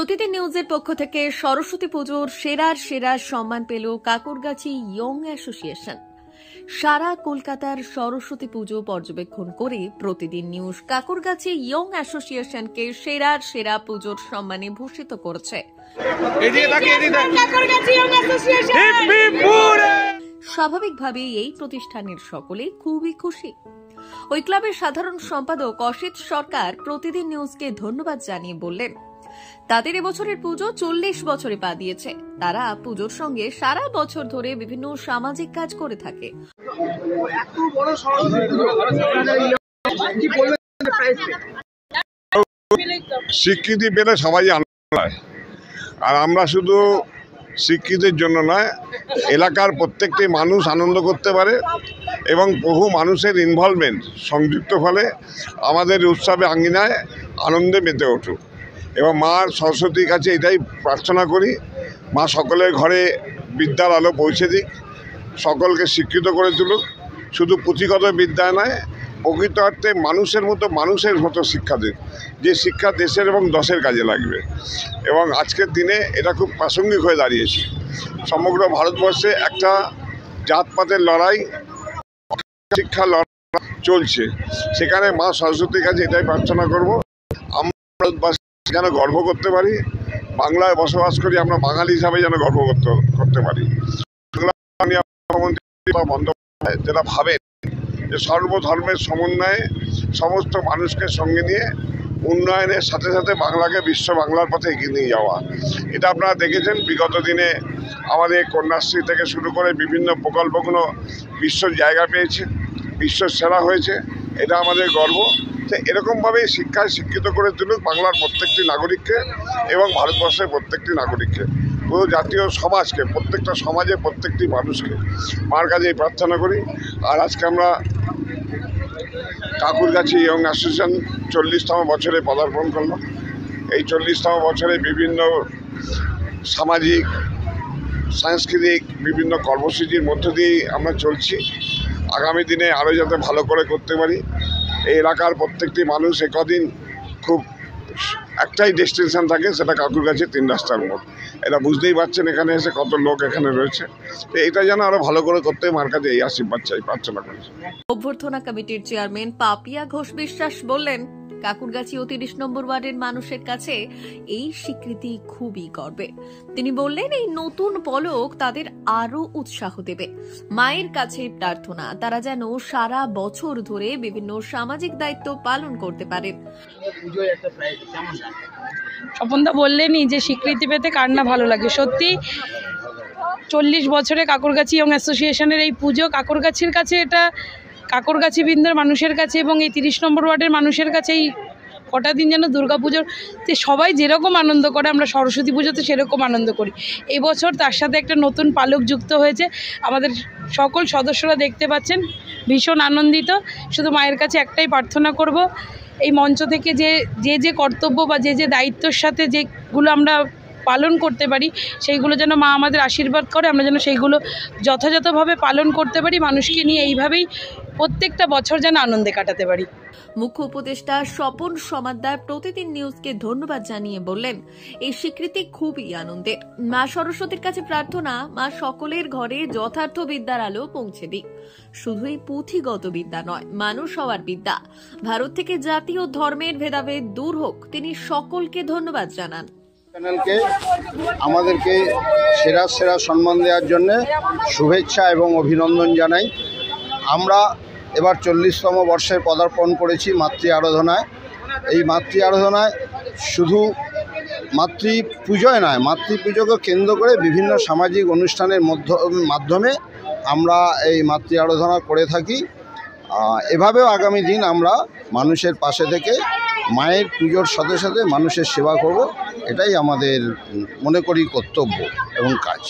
প্রতিদিন নিউজের পক্ষ থেকে সরস্বতী পুজোর সেরার সম্মান পেল কাকুরগাছি ইয়ং অ্যাসোসিয়েশন। সারা কলকাতার সরস্বতী পুজো পর্যবেক্ষণ করে প্রতিদিন নিউজ কাকুরগাছি ইয়ং অ্যাসোসিয়েশনকে সেরা পুজোর সম্মানে ভূষিত করেছে। স্বাভাবিকভাবেই এই প্রতিষ্ঠানের সকলে খুবই খুশি। ওই ক্লাবের সাধারণ সম্পাদক অসিত সরকার প্রতিদিন নিউজকে ধন্যবাদ জানিয়ে বললেন, তাদের এবছরের পুজো 40 বছরে পা দিয়েছে। তারা পুজোর সঙ্গে সারা বছর ধরে বিভিন্ন সামাজিক কাজ করে থাকে। স্বীকৃতি পেলে সবাই আনন্দ হয়, আর আমরা শুধু স্বীকৃতির জন্য নয়, এলাকার প্রত্যেকটি মানুষ আনন্দ করতে পারে এবং বহু মানুষের ইনভলভমেন্ট সংযুক্ত ফলে আমাদের উৎসবে আঙ্গিনায় আনন্দে মেতে উঠুক। এবং মা সরস্বতীর কাছে এটাই প্রার্থনা করি, মা সকলের ঘরে বিদ্যার আলো পৌঁছে দিক, সকলকে শিক্ষিত করে তুলুক। শুধু পুঁথিগত বিদ্যা নয়, প্রকৃত অর্থে মানুষের মতো শিক্ষা দিক, যে শিক্ষা দেশের এবং দশের কাজে লাগবে। এবং আজকের দিনে এটা খুব প্রাসঙ্গিক হয়ে দাঁড়িয়েছে। সমগ্র ভারতবর্ষে একটা জাতপাতের লড়াই, শিক্ষা লড়াই চলছে। সেখানে মা সরস্বতীর কাছে এটাই প্রার্থনা করব, আমরা ভারতবাসী যেন গর্ব করতে পারি, বাংলায় বসবাস করি আমরা বাঙালি হিসাবে যেন গর্ব করতে পারি। বন্দ্যোপাধ্যায় যেটা ভাবেন যে সর্বধর্মের সমন্বয়ে সমস্ত মানুষকে সঙ্গে নিয়ে উন্নয়নের সাথে সাথে বাংলাকে বিশ্ব বাংলার পথে এগিয়ে নিয়ে যাওয়া, এটা আপনারা দেখেছেন। বিগত দিনে আমাদের কন্যাশ্রী থেকে শুরু করে বিভিন্ন প্রকল্পগুলো বিশ্ব জায়গা পেয়েছে, বিশ্ব সেরা হয়েছে, এটা আমাদের গর্ব। তো এরকমভাবেই শিক্ষায় শিক্ষিত করে তুলুক বাংলার প্রত্যেকটি নাগরিককে এবং ভারতবর্ষের প্রত্যেকটি নাগরিককে, পুরো জাতীয় সমাজকে, প্রত্যেকটা সমাজে প্রত্যেকটি মানুষকে মার কাছে প্রার্থনা করি। আর আজকে আমরা কাকুরগাছি ইয়ং অ্যাসোসিয়েশন 40তম বছরে পদার্পণ করলাম। এই 40তম বছরে বিভিন্ন সামাজিক সাংস্কৃতিক বিভিন্ন কর্মসূচির মধ্য দিয়েই আমরা চলছি। আগামী দিনে আরও যাতে ভালো করে করতে পারি। এই এলাকার প্রত্যেকটি মানুষ একদিন খুব একটাই ডেস্টিনেশন থাকে, সেটা কাকুরগাছি 3 রাস্তার মোড়। এটা বুঝতেই পারছেন এখানে এসে কত লোক এখানে রয়েছে। তো এটা যেন আরো ভালো করে করতে মার কাছে এই আশীর্বাদ চাই, প্রার্থনা করেছি। অভ্যর্থনা কমিটির চেয়ারম্যান পাপিয়া ঘোষ বিশ্বাস বললেন, কাকুরগাছি ও 30 নম্বর ওয়ার্ডের মানুষের কাছে এই স্বীকৃতি খুবই গর্বের। তিনি বললেন, এই নতুন পলক তাদের আরো উৎসাহ দেবে। মায়ের কাছে প্রার্থনা তারা যেন সারা বছর ধরে বিভিন্ন সামাজিক দায়িত্ব পালন করতে পারেন। স্বপনদা বললেনই যে স্বীকৃতি পেতে কার না ভালো লাগে। সত্যি 40 বছরে কাকুরগাছি ইয়ং অ্যাসোসিয়েশনের এই পুজো কাকুরগাছির কাছে, এটা কাকুরগাছি বৃন্দের মানুষের কাছে এবং এই 30 নম্বর ওয়ার্ডের মানুষের কাছে এই কটা দিন যেন দুর্গাপুজোর সবাই যেরকম আনন্দ করে, আমরা সরস্বতী পুজোতে সেরকম আনন্দ করি। এই বছর তার সাথে একটা নতুন পালক যুক্ত হয়েছে। আমাদের সকল সদস্যরা দেখতে পাচ্ছেন ভীষণ আনন্দিত। শুধু মায়ের কাছে একটাই প্রার্থনা করব, এই মঞ্চ থেকে যে কর্তব্য বা যে দায়িত্বর সাথে যেগুলো আমরা পালন করতে পারি, সেইগুলো যেন মা আমাদের আশীর্বাদ করে, আমরা যেন সেইগুলো যথাযথভাবে পালন করতে পারি, মানুষকে নিয়ে এইভাবেই প্রত্যেকটা বছর যেন আনন্দে কাটাতে পারি। মুখ্য উপদেষ্টা স্বপন সমাদ্দার প্রতিদিন নিউজকে ধন্যবাদ জানিয়ে বললেন, এই স্বীকৃতি খুবই আনন্দের। মা সরস্বতীর কাছে প্রার্থনা, মা সকলের ঘরে যথার্থ বিদ্যার আলো পৌঁছে দিক। শুধুই পুঁথিগত বিদ্যা নয়, মানুষ হওয়ার বিদ্যা। ভারত থেকে জাতীয় ধর্মের ভেদাভেদ দূর হোক, তিনি সকলকে ধন্যবাদ জানান। চ্যানেলকে আমাদেরকে সেরা সম্মান দেওয়ার জন্য শুভেচ্ছা এবং অভিনন্দন জানাই। আমরা এবার 40তম বর্ষের পদার্পণ করেছি মাতৃ আরাধনায়। এই মাতৃ আরাধনায় শুধু মাতৃপুজোয় নয়, মাতৃপুজোকে কেন্দ্র করে বিভিন্ন সামাজিক অনুষ্ঠানের মাধ্যমে আমরা এই মাতৃ আরাধনা করে থাকি। এভাবেও আগামী দিন আমরা মানুষের পাশে থেকে মায়ের পুজোর সাথে সাথে মানুষের সেবা করব, এটাই আমাদের মনে করি কর্তব্য এবং কাজ।